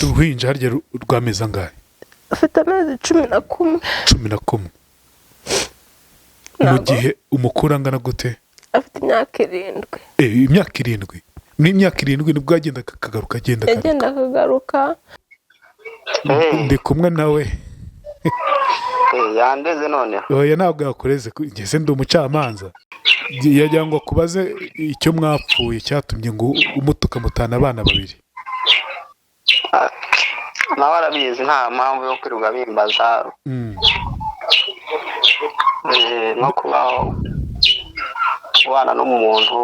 afite uruhinja harya rw'amezi angahe? afite amezi 11. 11. mu gihe umukuru angana gute? afite imyaka 7. Imyaka 7. n'imyaka 7 nibwo yagendaga akagaruka yagenda akagaruka. ndi kumwe nawe. yandeze noneho. oya ntabwo yakoreze ngeze ndi umucamanza. yagira ngo akubaze icyo mwapfuye cyatumye ngo umutuka mutana abana babiri. nawe arabizi nta mpamvu yo kwirirwa bimbaza. no kubaho kubana n'umuntu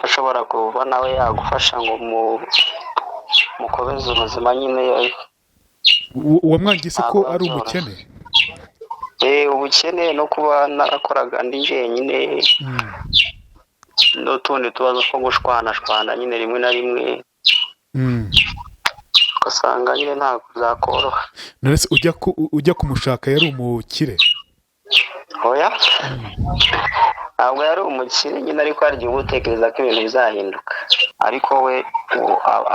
ashobora kuba nawe yagufasha ngo mukomeze ubuzima nyine. uwamwangise ko ari umukene? ubukene no kuba narakoraga ndi jyenyine n'utundi tubazo two gushwanashwana nyine rimwe na rimwe ugasanga nyine ntabwo byakoroha. nonese ujya kumushaka yari umukire? oya ntabwo yari umukire nyine, ariko hari igihe uba utekereza ko ibintu bizahinduka, ariko we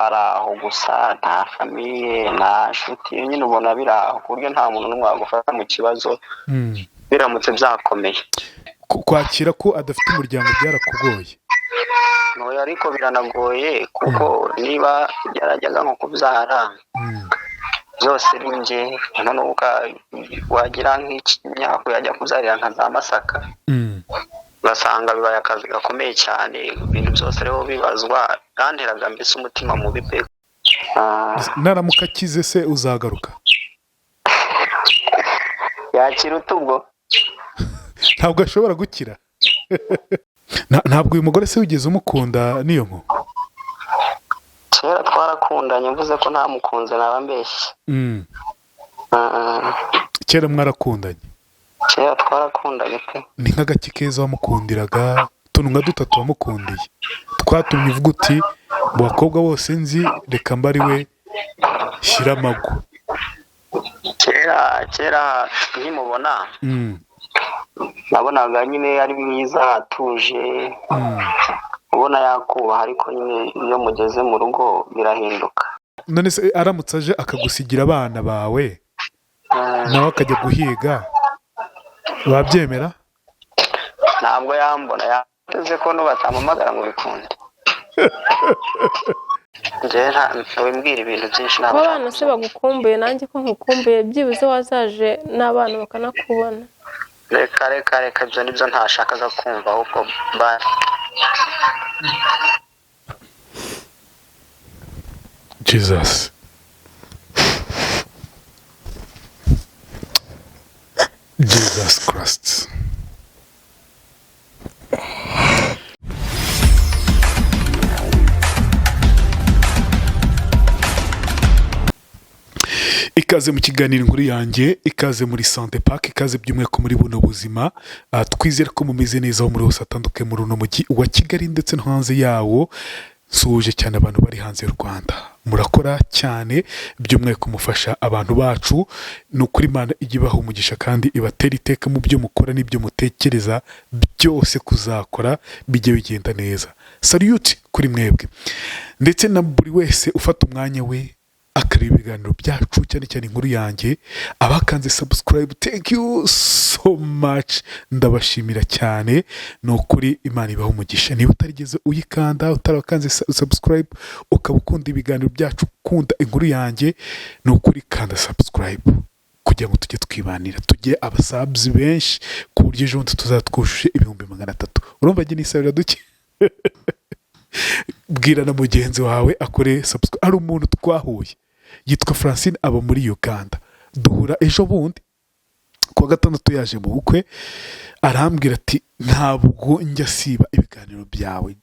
ari aho gusa, nta famiye nta nshuti, nyine ubona biri aho ku buryo nta muntu n'umwe wagufata mu kibazo biramutse byakomeye. kwakira ko adafite umuryango byarakugoye? oya ariko biranagoye kuko niba yarajyaga nko kubyara byose ari njye, noneho wagira nk'imyaka yajya kuzarira nka za Masaka ugasanga bibaye akazi gakomeye cyane, ibintu byose ariho bibazwa, yanteraga mbese umutima mubi pe. naramuka akize se uzagaruka? yakira utubwo ntabwo ashobora gukira. ntabwo uyu mugore se wigeze umukunda niyo nko? kera twarakundanye, mvuze ko ntamukunze naba mbeshye. kera mwarakundanye? kera twarakundanye pe. ni nk'agaki keza wamukundiraga? utuntu nka 3 wamukundiye twatumye uvuga uti mu bakobwa bose nzi reka mba ari we shyira amago? kera nkimubona nabonaga nyine ari mwiza atuje, ubona yakubaha, ariko nyine iyo mugeze mu rugo birahinduka. none se aramutse aje akagusigira abana bawe nawe akajya guhiga wabyemera? ntabwo yambona, yateze ko nubatamamagara ngo bikunde. njyewe ntawimbwira ibintu byinshi. ko abana se bagukumbuye, nanjye ko nkukumbuye, byibuze wazaje n'abana bakanakubona. reka ibyo nibyo ntashakaga kumva, ahubwo bari Jesus. Jesus Christ. ikaze mu kiganiro inkuru yanjye, ikaze muri Sante Park, ikaze by'umwihariko muri buno buzima. twizere ko mumeze neza aho muri hose hatandukanye muri uno mujyi wa Kigali ndetse no hanze yawo. Suje cyane abantu bari hanze y'u Rwanda, murakora cyane by'umwihariko mufasha abantu bacu. ni ukuri Imana ijya ibaha umugisha kandi ibatera iteka mu byo mukora n'ibyo mutekereza byose kuzakora bijye bigenda neza. Salute kuri mwebwe ndetse na buri wese ufata umwanya we akareba ibiganiro byacu, cyane cyane inkuru yanjye. abakanze subscribe, thank you so much, ndabashimira cyane. ni ukuri Imana ibaha umugisha. niba utarigeze uyikanda, utarakanze subscribe, ukaba ukunda ibiganiro byacu, ukunda inkuru yanjye, ni ukuri kanda subscribe kugira ngo tujye twibanira, tujye abasabs benshi ku buryo ejo bundi tuzatwujuje 300,000. urumva njye nisabira duke. bwira na mugenzi wawe akore subscribe. ari umuntu twahuye yitwa Francine, aba muri Uganda, duhura ejo bundi kuwa 6 yaje mu bukwe, arambwira ati ntabwo njya siba ibiganiro byawe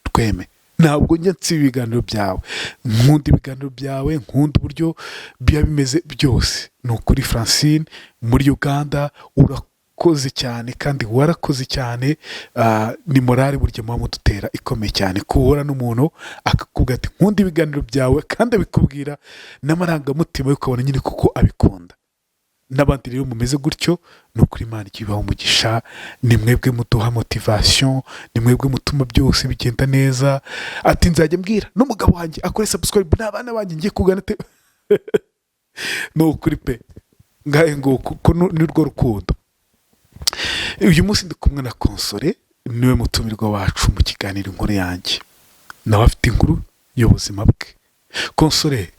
Rweme, ntabwo njya nsiba ibiganiro byawe, nkunda ibiganiro byawe, nkunda uburyo biba bimeze byose. ni ukuri Francine muri Uganda urakoze cyane kandi warakoze cyane. ni morale burya muba mudutera ikomeye cyane, kuhura n'umuntu akakubwira ati nkunda ibiganiro byawe kandi abikubwira n'amarangamutima yo ukabona nyine kuko abikunda. n'abandi rero mumeze gutyo ni ukuri Imana igiye ibaha umugisha, ni mwebwe muduha motivation, ni mwebwe mutuma byose bigenda neza. Ati nzajya mbwira n'umugabo wanjye akore subscribe n'abana banjye ngiye kugana te ni ukuri pe ngahe ngo kuko ni rwo rukundo. Uyu munsi ndi kumwe na Konsole, niwe mutumirwa wacu mu kiganiro inkuru yanjye, nawe afite inkuru y'ubuzima bwe. Konsole,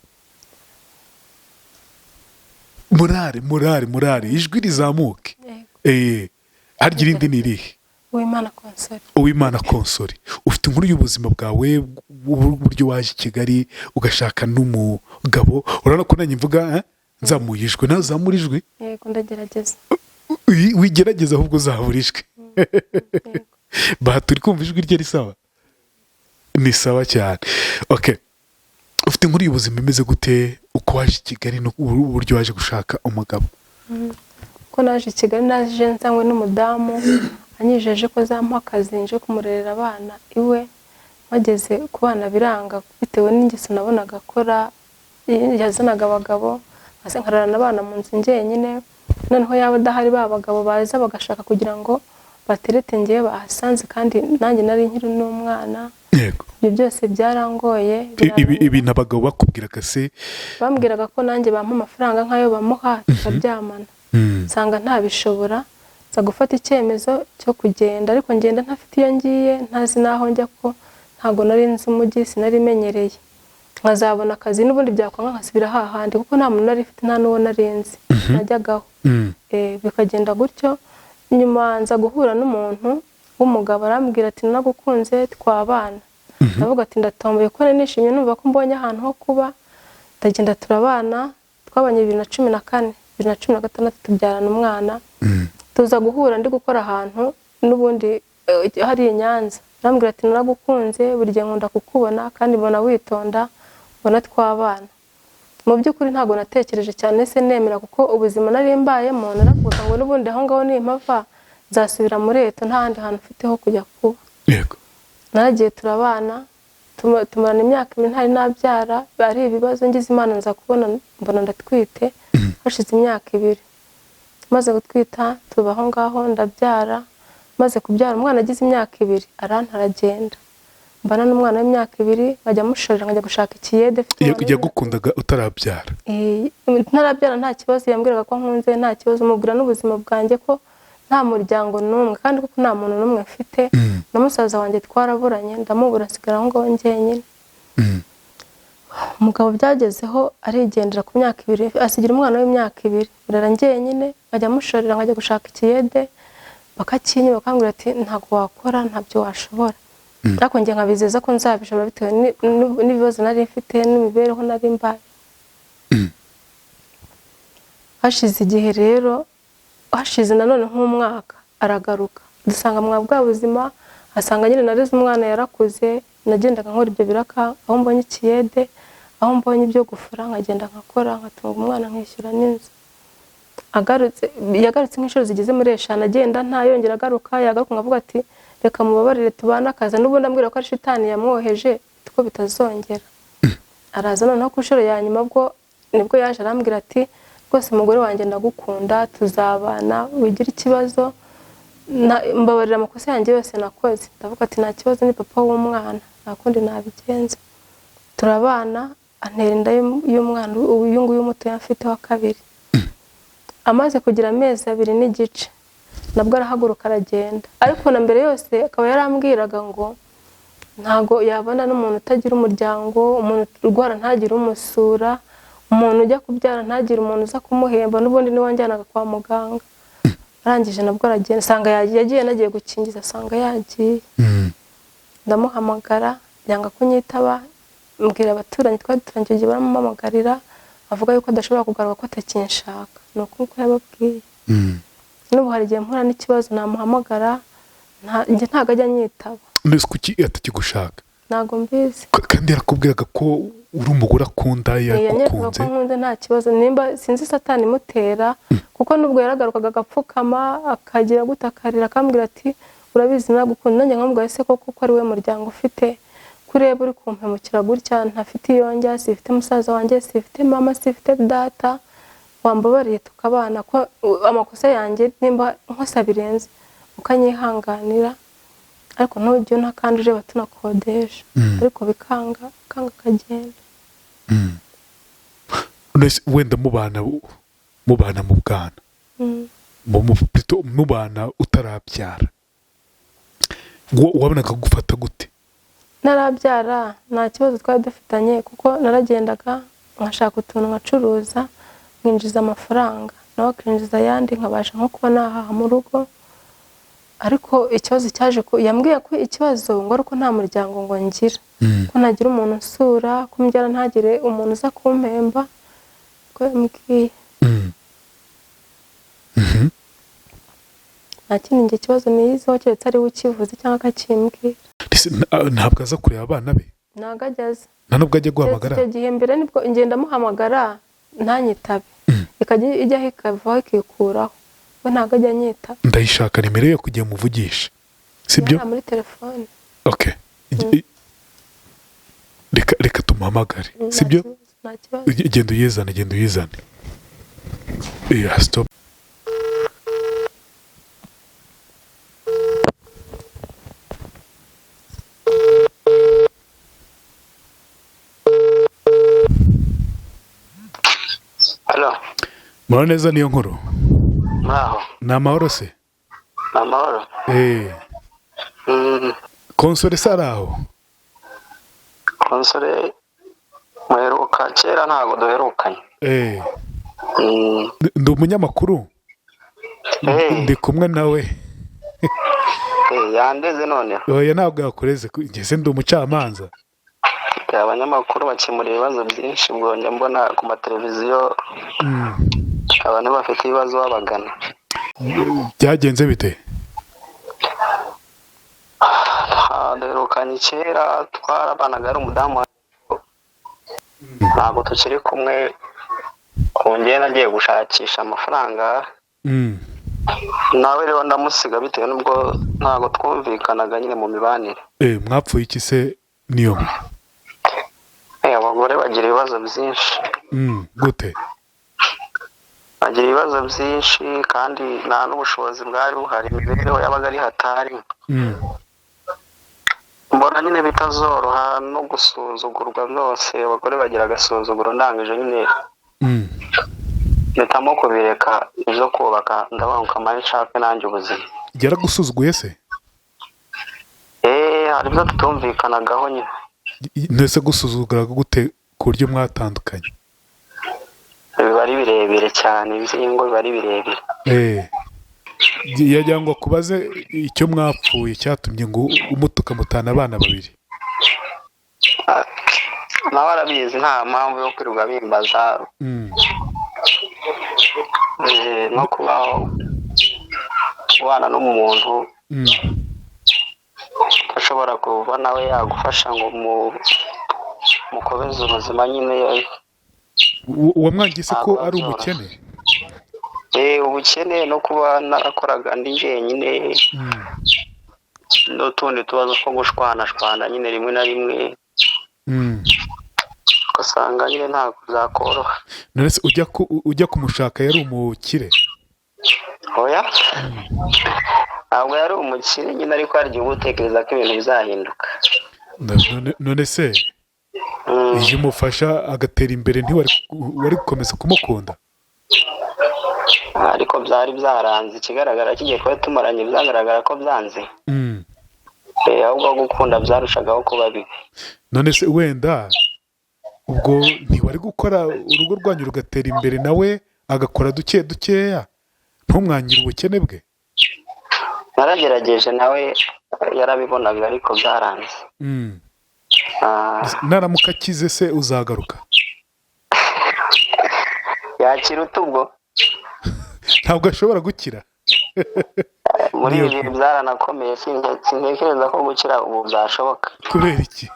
murare ijwi rizamuke. Harya irindi ni irihe? Uwimana Konsole, ufite inkuru y'ubuzima bwawe, uburyo waje i Kigali ugashaka n'umugabo. Urabona ko nanjye mvuga nzamuye ijwi, nawe uzamura ijwi. Yego, ndagerageza. Wigerageza ahubwo uzabura ijwi. Turi kumva ijwi rye risawa? Ni sawa cyane. Okay, ufite inkuru y'ubuzima imeze gute, uko waje i Kigali n'uburyo waje gushaka umugabo? Ko naje i Kigali naje nzanywe n'umudamu anyijeje ko zampa akazi nje kumurerera abana iwe. Bageze ku bana biranga bitewe n'ingeso nabonaga akora, yazanaga abagabo maze nkararana abana mu nzu njyenyine. Noneho yaba adahari ba bagabo baza bagashaka kugira ngo baterete ngewe bahasanze, kandi nanjye nari nkiri n'umwana. Yego, ibyo byose byarangoye. Ibi n'abagabo bakubwiraga se? Bambwiraga ko nanjye bampa amafaranga nk'ayo bamuha tukaryamana. Nsanga ntabishobora, nza gufata icyemezo cyo kugenda, ariko ngenda ntafite iyo ngiye, ntazi naho njya, ko ntago nari nzi umujyi, sinari menyereye. Nkazabona akazi n'ubundi byakwanga nkasubira hahandi, kuko nta muntu nari mfite, nta n'uwo nari nzi najyagaho. Bikagenda gutyo. Nyuma nza guhura n'umuntu w'umugabo, arambwira ati nagukunze twabana. Ndavuga ati ndatomboye ko nishimye numva ko mbonye ahantu ho kuba. Ndagenda turabana, twabanye 2014, 2016 tubyarana umwana. Tuza guhura ndi gukora ahantu n'ubundi hari i Nyanza. Arambwira ati nagukunze, buri gihe nkunda kukubona kandi mbona witonda, mbona twabana. Mu by'ukuri ntago natekereje cyane se nemera, kuko ubuzima nari mbayemo naravuga ngo n'ubundi aho ngaho nimpava nzasubira muri Leta, nta handi hantu mfite ho kujya kuba. Yego, naragiye turabana, tumarana imyaka 2 ntari nabyara. Bari ibibazo ngize Imana nza kubona mbona ndatwite. Hashize imyaka 2 maze gutwita, tubaho ngaho ndabyara. Maze kubyara umwana agize imyaka 2 aragenda. Mbana n'umwana w'imyaka 2, nkajya mushorera, nkajya gushaka ikiyede. Yagukundaga utarabyara? Ntarabyara nta kibazo, yambwiraga ko nkunze, nta kibazo. Mubwira n'ubuzima bwanjye ko nta muryango n'umwe, kandi kuko nta muntu n'umwe mfite. Na musaza wanjye twaraburanye, ndamubura nsigara aho ngaho njyenyine. Umugabo byagezeho arigendera ku myaka 2, asigira umwana w'imyaka 2. Urara njyenyine, nkajya mushorera, nkajya gushaka ikiyede, bakakinyima, bakambwira ati ntago wakora, ntabyo washobora. Ariko njye nkabizeza ko nzabishobora bitewe n'ibibazo nari mfite n'imibereho nari mbaye. Hashize igihe rero, hashize nanone nk'umwaka, aragaruka. Dusanga mwa bwa buzima, asanga nyine nareze umwana yarakuze. Nagendaga nkora ibyo biraka, aho mbonye ikiyede, aho mbonye ibyo gufura, nkagenda nkakora, nkatunga umwana, nkishyura n'inzu. Yagarutse nk'inshuro zigeze muri 5, agenda ntayongera agaruka. Yagaruka ngavuga ati reka mubabarire tubana akaza, n'ubundi ambwira ko ari shitani yamwoheje ko bitazongera. Araza noneho ku nshuro ya nyuma, bwo nibwo yaje arambwira ati rwose umugore wanjye ndagukunda, tuzabana, wigira ikibazo, mbabarira amakosa yanjye yose nakoze. Ndavuga ati nta kibazo, ni papa w'umwana, nta kundi nabigenza. Turabana, antera inda y'umwana uyu nguyu muto yafite wa 2. Amaze kugira amezi 2 n'igice, nabwo arahaguruka aragenda. Ariko na mbere yose akaba yarambwiraga ngo ntago yabana n'umuntu utagira umuryango, umuntu urwara ntagire umusura, umuntu ujya kubyara ntagire umuntu uza kumuhemba, n'ubundi ni wanjyanaga kwa muganga. Arangije nabwo aragenda, sanga yagiye nagiye gukingiza, sanga yagiye. Ndamuhamagara, yanga kunyitaba. Mbwira abaturanyi twari dutangiye baramuhamagarira, avuga yuko adashobora kugaruka, ko atakinshaka. Nuko yababwiye. N'ubu hari igihe mpura n'ikibazo namuhamagara, njye ntago ajya nyitaba. Nese kuki atakigushaka? Ntago mbizi. Kandi yarakubwiraga ko uri umugore akunda, yakukunze. Nkunze nta kibazo, nimba sinzi satani imutera, kuko nubwo yaragarukaga agapfukama, akagira gutakarira, akambwira ati urabizi nagukunda. Nanjye nkamubwira se koko ko ari we muryango ufite, kureba uri kumpemukira gutya, ntafite iyo njya, sifite musaza wanjye, sifite mama, sifite data. wambabariye tukabana ko amakosa yanjye nimba nkosa birenze ukanyihanganira ariko ntujye unakandi ureba tunakodesha ariko bikanga akagenda. wenda mubana mu bwana mubana utarabyara wabonaga gufata gute? Narabyara nta kibazo twari dufitanye kuko naragendaga nkashaka utuntu nkacuruza nkinjiza amafaranga nawe akinjiza ayandi nkabasha nko kuba nahaha mu rugo, ariko ikibazo cyaje yambwiye ko ikibazo ngo ariko nta muryango ngo ngira ko nagira umuntu usura kumbyara ntagire umuntu uza kumpemba ko yambwiye. nta kindi nge kibazo niyizeho keretse ari we ukivuze cyangwa akakimbwira. Ntabwo aza kureba abana be? Ntabwo ajyaza. Nta nubwo ajya guhamagara? Icyo gihe mbere nibwo ngenda muhamagara ntanyitabe ikajya ijyaho ikavaho ikikuraho, we ntabwo ajya anyita. Ndayishaka nimero yo kujya muvugisha, sibyo? Yari muri telefone. Okay. Reka tumuhamagare, sibyo? Nta kibazo. Genda uyizane. Stop. Hello. Mwana neza niyo nkuru? Mwaho. Ni amahoro se? Amahoro. Konsole saraho? Konsole muheruka kera ntago duherukanye. Ndi umunyamakuru. Ndi kumwe nawe. Yandeze none. Oya ntabwo yakureze ngeze ndi umucamanza. Abanyamakuru bakemura ibibazo byinshi ubwo njya mbona ku mateleviziyo abantu bafite ibibazo babagana. Byagenze bite? Duherukanye kera twarabanaga ari umudamu ntabwo tukiri kumwe, kongera nagiye gushakisha amafaranga nawe rero ndamusiga bitewe n'ubwo ntabwo twumvikanaga nyine mu mibanire. Mwapfuye iki se niyo? Abagore bagira ibibazo byinshi. Gute? Bagira ibibazo byinshi kandi nta n'ubushobozi bwari buhari, imibereho yabaga ari hatari. Mbona nyine bitazoroha no gusuzugurwa byose, abagore bagira agasuzuguro ndangije nyine mpitamo kubireka ibyo kubaka ndabanguka amari nshake nanjye ubuzima. Yaragusuzuguye se? Hari ibyo tutumvikanagaho nyine. Nese gusuzugura gute ku buryo mwatandukanye? Biba ari birebire cyane, ibizingo biba ari birebire. Yagira ngo kubaze icyo mwapfuye cyatumye ngo umutuka mutana abana babiri. Nawe arabizi nta mpamvu yo kwirirwa bimbaza. No kubaho kubana n'umuntu ashobora kuva nawe yagufasha ngo mukomeze ubuzima nyine. Wamwangise ko ari umukene? Ubukene no kuba narakoraga ndi jyenyine n'utundi tubazo two gushwanashwana nyine rimwe na rimwe ugasanga nyine ntabwo byakoroha. Nonese ujya kumushaka yari umukire? Oya ntabwo yari umukire nyine, ariko hari igihe uba utekereza ko ibintu bizahinduka. None se iyo umufasha agatera imbere ntiwari gukomeza kumukunda? Ariko byari byaranze, ikigaragara kigiye kuba tumaranye byagaragara ko byanze. Ahubwo gukunda byarushagaho kuba bibi. None se wenda ubwo ntiwari gukora urugo rwanyu rugatera imbere nawe agakora dukeya ntumwangire ubukene bwe? Naragerageje nawe yarabibonaga ariko byaranze. Naramuka akize se uzagaruka? Yakira utubwo? Ntabwo ashobora gukira. Muri ibi bihe byaranakomeye, sintekereza ko gukira ubu byashoboka. Kubera iki?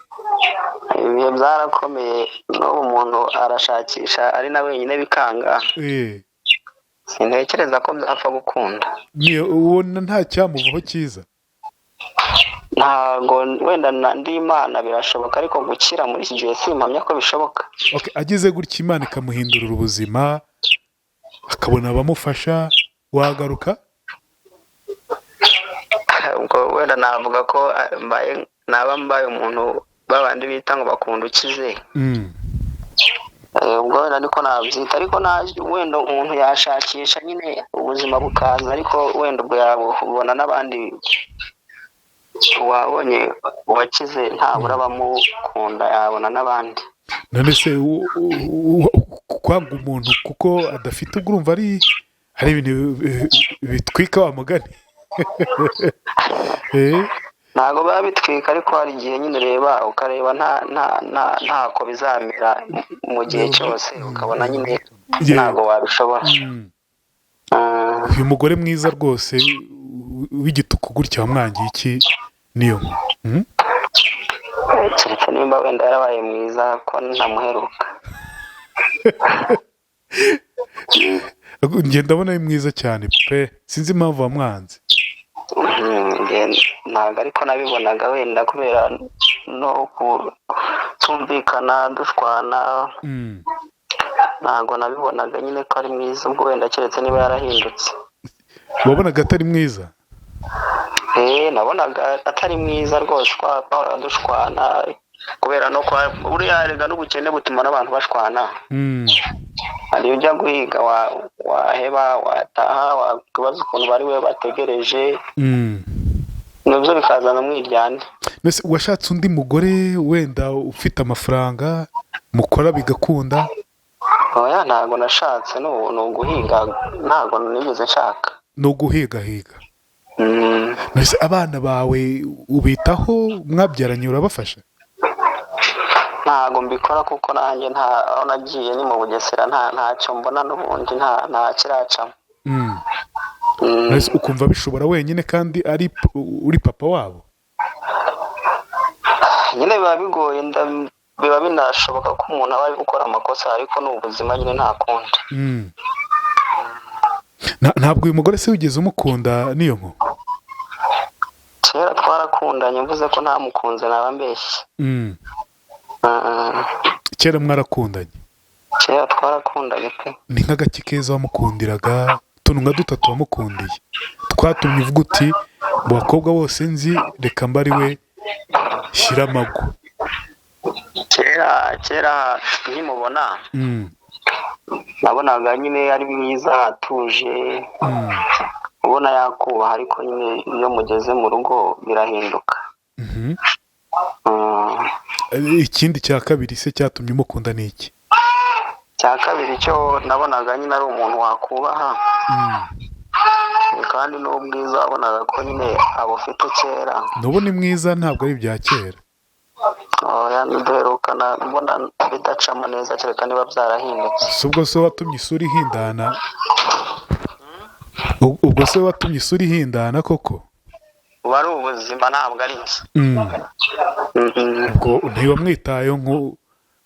Ibihe byarakomeye n'ubu umuntu arashakisha ari na wenyine bikanga. Sintekereza ko byapfa gukunda. Ubona nta cyamuvaho cyiza? Ntago wenda ndi Imana birashoboka, ariko gukira muri iki gihe simpamya ko bishoboka. Agize gutya Imana ikamuhindurira ubuzima akabona abamufasha wagaruka. ubwo wenda navuga ko mbaye umuntu babandi bita ngo bakunda ukize. ubwo wenda niko nabyita, ariko wenda umuntu yashakisha nyine ubuzima bukaza, ariko wenda ubwo yabubona n'abandi wabonye uwakize ntabura bamukunda yabona n'abandi. none se kwanga umuntu kuko adafite ubwo urumva hari ibintu bitwika wa mugani. ntabwo biba bitwika, ariko hari igihe nyine ureba ukareba ntako bizamera mu gihe cyose, ukabona nyine ntabwo wabishobora. uyu mugore mwiza rwose w'igituku gutya wamwangiye iki niyo? keretse nimba wenda yarabaye mwiza ko ntamuheruka. njye ndabona ari mwiza cyane pe, sinzi impamvu wamwanze. ntabwo ariko nabibonaga, wenda kubera no kutumvikana dushwana, ntabwo nabibonaga nyine ko ari mwiza, ubwo wenda keretse niba yarahindutse. wabonaga atari mwiza? nabonaga atari mwiza rwose, twahora dushwana kubera no kwa buriya rega n'ubukene butuma n'abantu bashwana. hari ujya guhiga waheba wataha wakibaza ukuntu bari we bategereje, nabyo bikazana umwiryane. mbese washatse undi mugore wenda ufite amafaranga mukora bigakunda? oya, ntabwo nashatse, ni uguhiga, ntabwo nigeze nshaka. ni uguhigahiga. mbese abana bawe ubitaho, mwabyaranye urabafasha? ntabwo mbikora kuko nanjye aho nagiye ni mu Bugesera, ntacyo mbona n'ubundi nta kiracamo. mbese ukumva bishobora wenyine kandi uri papa wabo? nyine biba bigoye, biba binashoboka ko umuntu aba ari gukora amakosa, ariko ni ubuzima nyine nta kundi. ntabwo uyu mugore se wigeze umukunda niyo nko? kera twarakundanye, mvuze ko ntamukunze naba mbeshye. kera mwarakundanye? kera twarakundanye pe. ni nk'agaki keza wamukundiraga? utuntu nka dutatu wamukundiye twatumye uvuga uti mu bakobwa bose nzi reka mba ari we shyira amago? kera nkimubona nabonaga nyine ari mwiza, atuje, ubona yakubaha, ariko nyine iyo mugeze mu rugo birahinduka. ikindi cya kabiri se cyatumye umukunda ni iki? cya kabiri cyo nabonaga nyine ari umuntu wakubaha, kandi n'ubwiza wabonaga ko nyine abufite kera. n'ubu ni mwiza, ntabwo ari ibya kera. duherukana mbona bidacamo neza, kereka niba byarahindutse. si ubwo se watumye isura ihindana? ubwo se watumye isura ihindana koko? uba ari ubuzima, ntabwo ari inzu. ubwo ntiwamwitayeho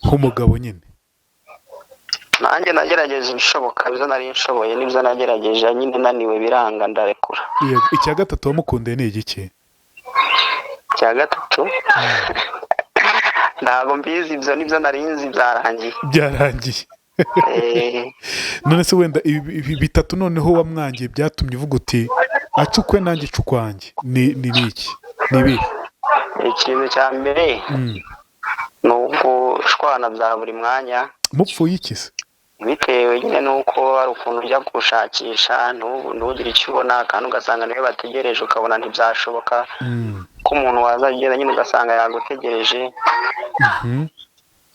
nk'umugabo nyine? nanjye nagerageje ibishoboka, ibyo nari nshoboye n'ibyo nagerageje, nyine naniwe biranga ndarekura. icya gatatu wamukundiye ni igiki? icya gatatu ntabwo mbizi, ibyo nibyo nari nzi, byarangiye. none se wenda ibi bitatu noneho wamwangiye byatumye uvuga uti acukwe nanjye cukwanjye, ni iki? ni ibihe? ikintu cya mbere ni ugushwana bya buri mwanya. mupfuye iki se? bitewe nyine nuko hari ukuntu ujya gushakisha ntugire icyo ubona, kandi ugasanga niwe bategereje, ukabona ntibyashoboka ko umuntu wazagenda nyine ugasanga yagutegereje,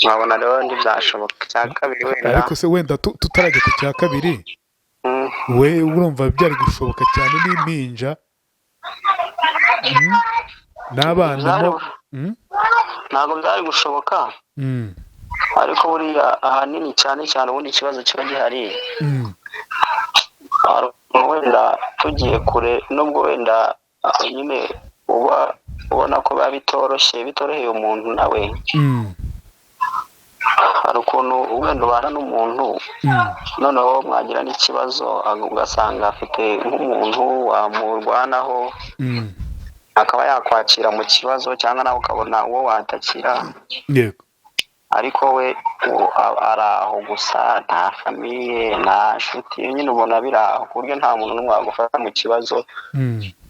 nkabona rero ntibyashoboka. icya kabiri wenda, ariko se wenda tutarajya ku cya kabiri, we urumva byari gushoboka cyane n'impinja n'abana? ntabwo byari gushoboka, ariko buriya ahanini cyane cyane ubundi ikibazo kiba gihari, wenda tugiye kure, nubwo wenda nyine uba ubona ko biba bitoroheye umuntu nawe. hari ukuntu wenda ubana n'umuntu noneho mwagira n'ikibazo, ugasanga afite nk'umuntu wamurwanaho, akaba yakwakira mu kibazo, cyangwa nawe ukabona uwo watakira. yego. ariko we ari aho gusa, nta famiye nta nshuti, nyine ubona biri aho ku buryo nta muntu n'umwe wagufata mu kibazo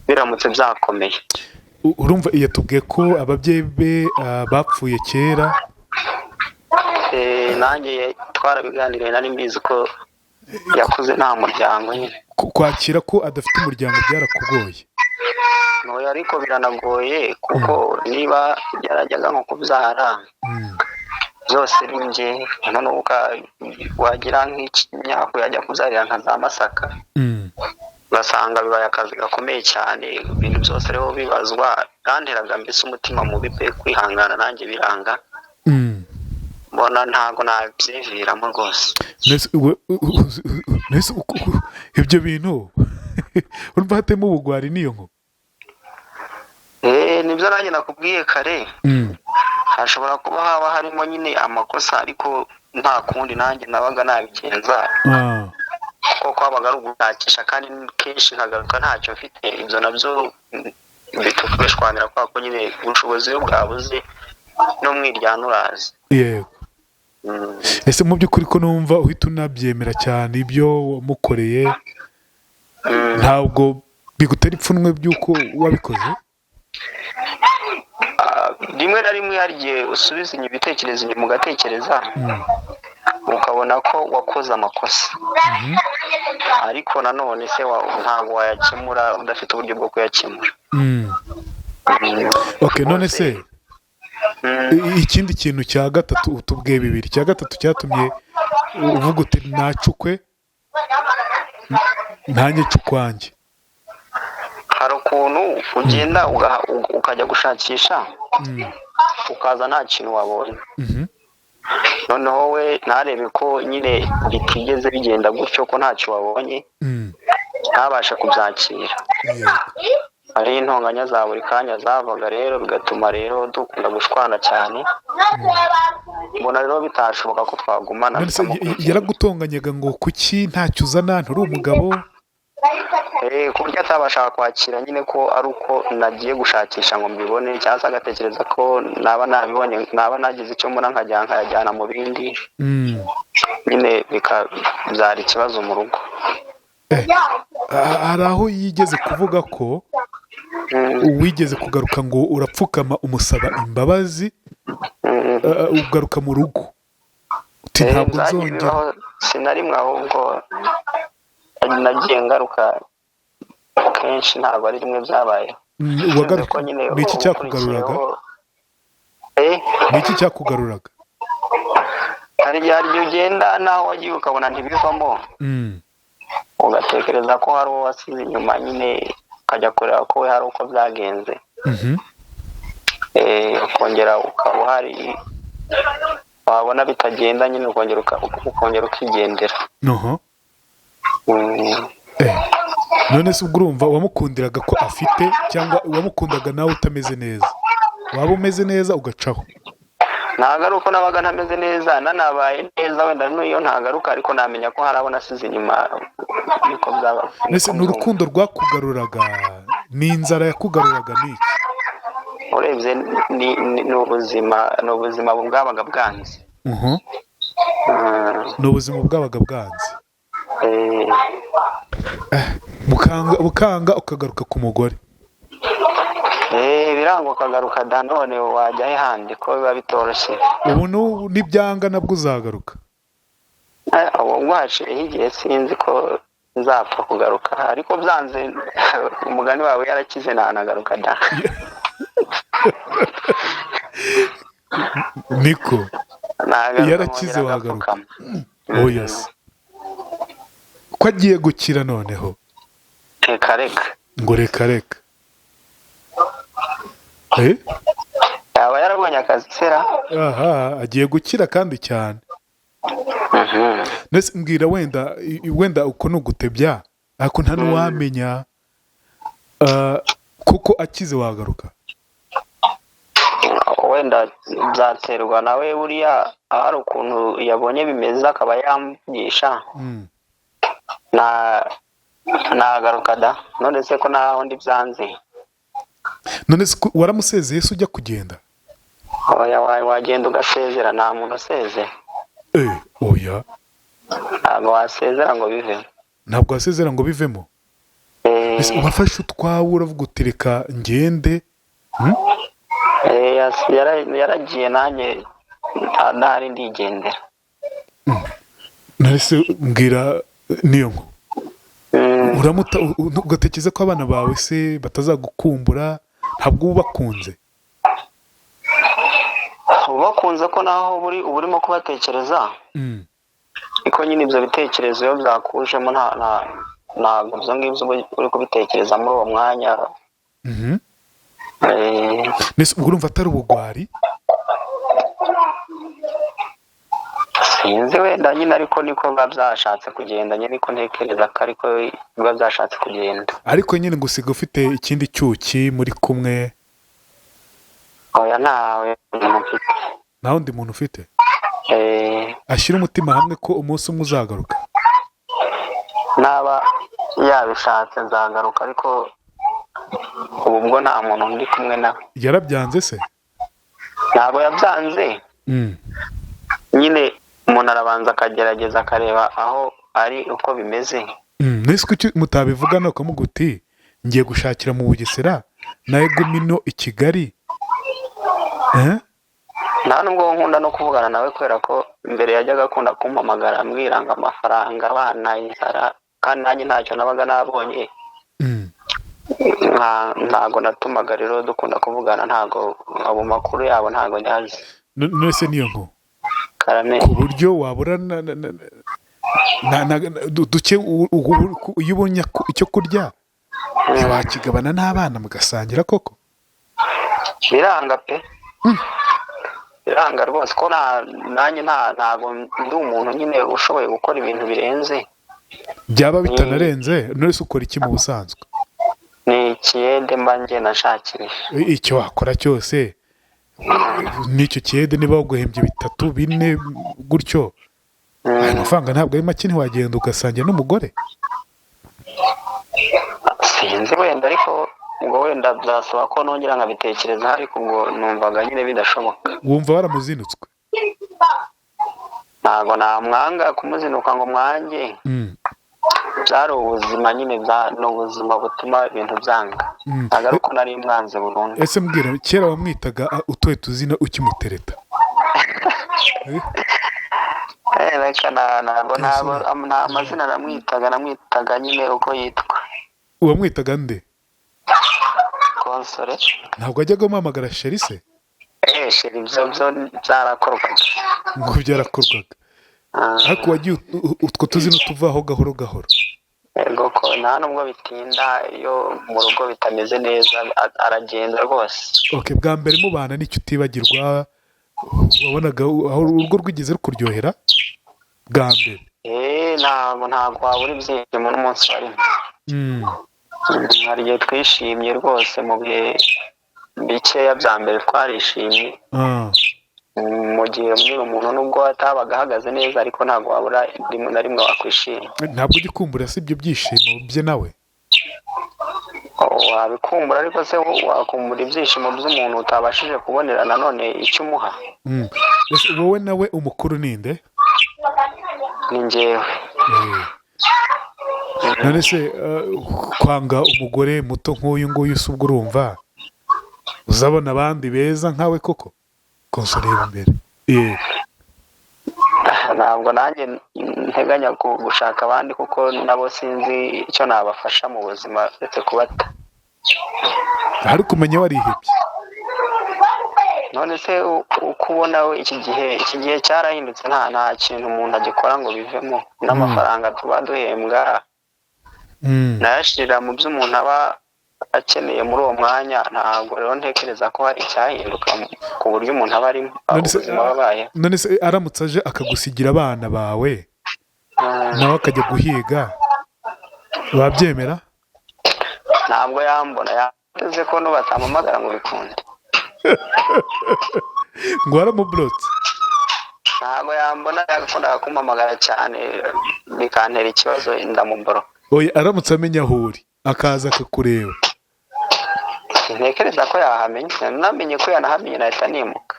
biramutse byakomeye. urumva iyo tubwiye ko ababyeyi be bapfuye kera. Nanjye twarabiganiriye, nari mbizi ko yakuze nta muryango nyine. Kwakira ko adafite umuryango byarakugoye? Ntoya, ariko biranagoye kuko niba yarajyaga nko kubyara byose ari njye, noneho wagira nk'imyaka yajya kubyarira nka za Masaka, ugasanga bibaye akazi gakomeye cyane, ibintu byose rero bibazwa, kanteraga mbese umutima mubi pe, kwihangana nanjye biranga, mbona ntago nabyiviramo rwose. Ibyo bintu urumva hatemo ubugwari niyo nko? Nibyo nanjye nakubwiye kare, hashobora kuba haba harimo nyine amakosa, ariko nta kundi nanjye nabaga nabigenza, kuko habaga ari ugushakisha, kandi kenshi nkagaruka ntacyo mfite. Ibyo nabyo bitubishwanira kwa ko nyine ubushobozi iyo bwabuze n'umwiryane urazi. Yego. Ese mu by'ukuri ko numva uhita unabyemera cyane ibyo wamukoreye, ntabwo bigutera ipfunwe by'uko wabikoze? Rimwe na rimwe hari igihe usubiza ibitekerezo inyuma ugatekereza, ukabona ko wakoze amakosa, ariko nanone se ntabwo wayakemura udafite uburyo bwo kuyakemura. Okay, none se ikindi kintu cya gatatu utubwiye bibiri, cya gatatu cyatumye uvuga uti nacukwe ntanjye cukwanjye? Hari ukuntu ugenda ukajya gushakisha ukaza nta kintu wabonye, noneho we ntarebe ko nyine bitigeze bigenda gutyo, ko ntacyo wabonye ntabasha kubyakira. Hari intonganya za buri kanya zavaga, rero bigatuma rero dukunda gushwana cyane, mbona rero bitashoboka ko twagumana. Yaragutonganyaga ngo kuki ntacyo uzana, nturi umugabo? Ku buryo atabasha kwakira nyine ko ari uko nagiye gushakisha ngo mbibone, cyangwa se agatekereza ko naba nabibonye, naba nagize icyo mbona nkayajyana mu bindi, nyine bikabyara ikibazo mu rugo. Hari aho yigeze kuvuga ko wigeze kugaruka ngo urapfukama umusaba imbabazi, ugaruka mu rugo uti ntabwo nzongera? Sinarimwe, ahubwo nagiye ngaruka kenshi, ntabwo ari rimwe byabayeho. Ni iki cyakugaruraga? Ni iki cyakugaruraga? Hari igihe ugenda naho wagiye ukabona ntibivamo, ugatekereza ko hari uwo wasize inyuma, nyine ukajya kureba ko we hari uko byagenze, ukongera ukaba uhari, wabona bitagenda nyine ukongera ukigendera. None se ubwo urumva wamukundiraga ko afite, cyangwa wamukundaga nawe utameze neza? Waba umeze neza ugacaho? Ntabwo ari uko nabaga ntameze neza, nanabaye neza wenda n'iyo ntagaruka, ariko namenya ko hari abo nasize inyuma, niko byaba. Ese ni urukundo rwakugaruraga, ni inzara yakugaruraga, ni iki? Urebye ni ubuzima bwabaga bwanze. Ni ubuzima bwabaga bwanze. Bukanga ukagaruka ku mugore? Biranga ukagaruka, da none wajya he handi ko biba bitoroshye. Ubu nibyanga nabwo uzagaruka? Ubu haciyeho igihe sinzi ko nzapfa kugaruka, ariko byanze umugani wawe yarakize ntanagaruka da. Niko yarakize wagaruka? Oya se ko agiye gukira noneho? Reka ngo reka yaba yarabonye akazi sera. Agiye gukira kandi cyane. Nese mbwira, wenda uko nugutebya, ariko nta n'uwamenya kuko akize wagaruka? Wenda byaterwa nawe, buriya hari ukuntu yabonye bimeze akaba yamvugisha, nagaruka da. None se ko naho ndi byanze? None se waramusezeye se ujya kugenda? oya wagenda ugasezera, nta muntu usezera. Oya Ntabwo wasezera ngo bivemo. ntabwo wasezera ngo bivemo. Ese wafashe utwawe uravuga uti reka ngende? Yaragiye nanjye ntari ndigendera. Nahise mbwira niyo nko uramuta ugatekereza ko abana bawe se batazagukumbura, ntabwo ubakunze? Ubakunze ko naho urimo kubatekereza, ariko nyine ibyo bitekerezo iyo byakujemo ntabwo ibyo ngibyo uri kubitekereza muri uwo mwanya. Mbese ubwo urumva atari ubugwari? Sinzi wenda nyine, ariko niko biba byashatse kugenda, nyine niko ntekereza ko ariko biba byashatse kugenda. Ariko nyine ngo usiga ufite ikindi cyuki muri kumwe? Oya ntawe muntu mfite. Nta wundi muntu ufite? Ashyira umutima hamwe ko umunsi umwe uzagaruka? Naba yabishatse nzagaruka, ariko ubu bwo nta muntu ndi kumwe nawe. Yarabyanze se? Ntabwo yabyanze. Nyine umuntu arabanza akagerageza akareba aho ari uko bimeze. Nese kuki mutabivugana ukamuga uti ngiye gushakira mu Bugesera nawe gumino i Kigali? Nta nubwo nkunda no kuvugana nawe, kubera ko mbere yajyaga akunda kumpamagara ambwira ngo amafaranga, abana, inzara, kandi nanjye ntacyo nabaga nabonye. Ntago natumaga rero dukunda kuvugana, ntago abo makuru yabo ntago nyazi. Nese niyo nko Karame. ku buryo wabura duke iyo ubonye icyo kurya ntiwakigabana n'abana mugasangira koko? Biranga pe. Biranga rwose ko nanjye ntago ndi umuntu nyine ushoboye gukora ibintu birenze. Byaba bitanarenze nese ukora iki mu busanzwe? Ni ikiyede mba ngiye nashakira. Icyo wakora cyose n'icyo kiyede niba waguhembye 3 4 gutyo, ayo mafaranga ntabwo ari make, ntiwagenda ugasangira n'umugore? Sinzi wenda, ariko ngo wenda byasaba ko nongera nkabitekereza, ariko ubwo numvaga nyine bidashoboka. Wumva waramuzinutswe? Ntabwo namwanga kumuzinuka ngo mwange. Byari ubuzima nyine, ni ubuzima butuma ibintu byanga. Ntabwo ari uko nari mwanze burundu. Ese mbwira, kera wamwitaga utuhe tuzina ukimutereta? Reka nta mazina namwitaga nyine uko yitwa. Uwamwitaga nde? Konsole. Ntabwo ajyaga umuhamagara sheri se? Sheri byo byarakorwaga. Ngo byarakorwaga. Ariko wagiye utwo tuzina tuvaho gahoro gahoro? Yego ko nta nubwo bitinda, iyo mu rugo bitameze neza aragenda rwose. Bwa mbere mubana n'icyo utibagirwa, wabonaga aho urugo rwigeze rukuryohera bwa mbere? Ntabwo wabura ibyishimo n'umunsi warimo. Hari igihe twishimye rwose, mu bihe bikeya bya mbere twarishimye. Mu gihe mwiri umuntu nubwo atabaga ahagaze neza, ariko ntabwo wabura rimwe na rimwe wakwishima. Ntabwo ugikumbura si ibyo byishimo bye nawe? Wabikumbura, ariko se wakumbura ibyishimo by'umuntu utabashije kubonera nanone icyo umuha. Wowe nawe umukuru ninde? Ni njyewe. None se kwanga umugore muto nk'uyu nguyu se ubwo urumva uzabona abandi beza nkawe koko? Konsoreba imbere. Ntabwo nanjye nteganya gushaka abandi, kuko nabo sinzi icyo nabafasha mu buzima uretse kubata. Ariko umenya warihebye? None se uko ubona we iki gihe cyarahindutse, nta kintu umuntu agikora ngo bivemo. N'amafaranga tuba duhembwa nayashirira mu byo umuntu aba akeneye muri uwo mwanya. Ntabwo rero ntekereza ko hari icyahinduka ku buryo umuntu aba arimo ubuzima babaye. None se aramutse aje akagusigira abana bawe nawe akajya guhiga, wabyemera? Ntabwo yambona, yateze ko nubatamamagara ngo bikunde. Ngo waramublotse? Ntabwo yambona, yakundaga kumpamagara cyane bikantera ikibazo, ndamuboroka. Oya, aramutse amenya aho uri akaza akakureba? Ntekereza ko yahamenya. Namenye ko yanahamenye nahita nimuka.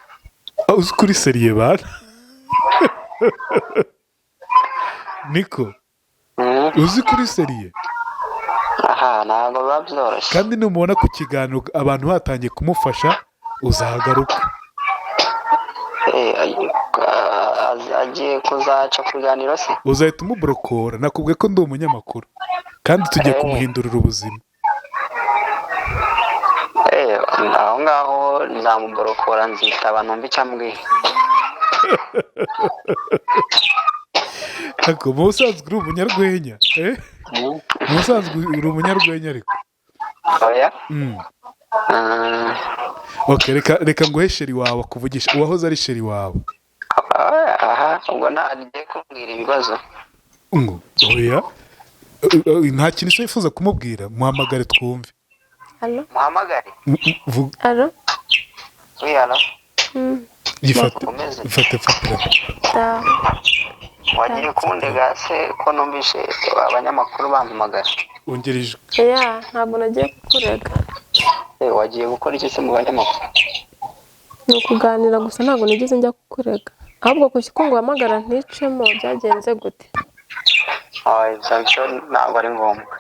uzi kuri seriye bana niko uzi kuri seriye aha ntabwo biba byoroshye kandi numubona ku kiganiro abantu batangiye kumufasha uzahagaruka. agiye kuzaca ku biganiro se uzahita umuborokora. Nakubwiye ko ndi umunyamakuru kandi tugiye kumuhindurira ubuzima. aho ngaho nzamuborokora nzitaba numva icyo ambwiye. Ariko mu busanzwe uri umunyarwenya mu busanzwe uri umunyarwenya ariko oya okay, reka nguhe sheri wawe akuvugisha uwahoze ari sheri wawe. aha ubwo ntagiye kubwira ibibazo oya nta kintu se wifuza kumubwira muhamagare twumve. Halo muhamagare halo uyala gifate wagiye kundega se ko numvise abanyamakuru bampamagara wongereje ntabwo nagiye kukurega. wagiye gukora iki se mu banyamakuru? Ni ukuganira gusa ntabwo nigeze njya kukurega ahubwo kuki ko nguhamagara nticemo byagenze gute? ibyo ntabwo ari ngombwa.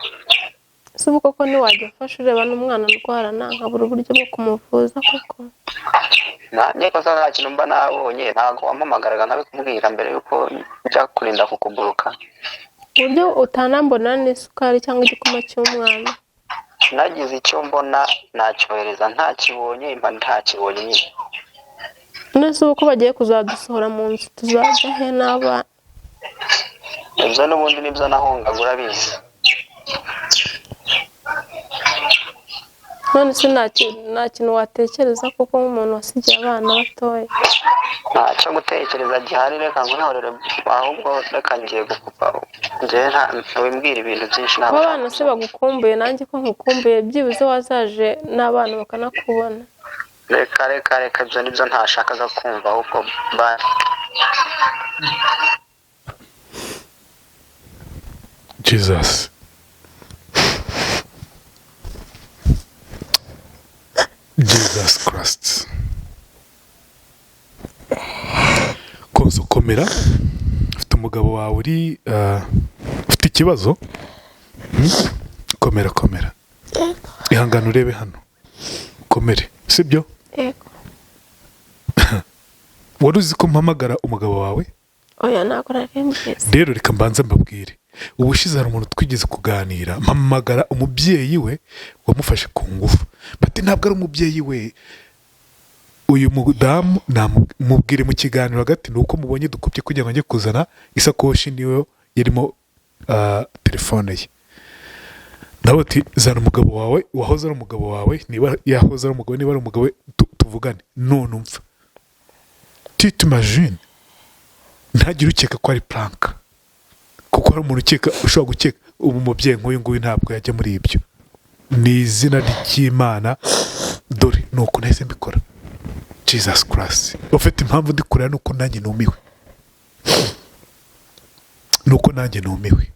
si ubu koko ntiwajya ufasha ureba n'umwana ndwarana nkabura uburyo bwo kumuvuza koko? nanjye ko nta kintu mba nabonye ntabwo wampamagaraga nabikubwira mbere yuko njya kurinda kukuguruka. uburyo utanambona n'isukari cyangwa igikoma cy'umwana? nagize icyo mbona nacyohereza ntakibonye mba ntakibonye nyine. nese ubu ko bagiye kuzadusohora mu nzu tuzajya he n'abana? ibyo n'ubundi nibyo nahungaga urabizi. none se nta kintu watekereza kuko nk'umuntu wasigiye abana batoya? ntacyo gutekereza gihari, reka nkuhorere ahubwo reka ngiye gukupa njyewe ntiwimbwira ibintu byinshi. abo bana se bagukumbuye nanjye ko nkukumbuye byibuze wazaje n'abana bakanakubona. reka ibyo nibyo ntashakaga kumva ahubwo bari Jesus. Jesus Christ. Konso komera. Ufite umugabo wawe uri ufite ikibazo? Komera. Ihangane urebe hano. Komere. Sibyo? Yego. Wari uzi ko mpamagara umugabo wawe? Oya ntabwo narembize. Rero reka mbanza mbabwire. Ubushize hari umuntu twigeze kuganira mpamagara umubyeyi we wamufashe ku ngufu. Bati ntabwo ari umubyeyi we. Uyu mudamu namubwire mu kiganiro hagati nuko mubonye dukupye kugira ngo njye kuzana isakoshi niwe yarimo telefone ye. Nawe ati zana umugabo wawe wahoze ari umugabo wawe niba yahoze ari umugabo niba ari umugabo tuvugane none umva. Tu t'imagines ntagire ukeka ko ari prank kuko hari umuntu ukeka ushobora gukeka ubu mubyeyi nk'uyu nguyu ntabwo yajya muri ibyo. Ni izina ry'Imana dore nuko nahise mbikora. Jesus Christ. Ufite impamvu ndi kureba nuko nanjye numiwe.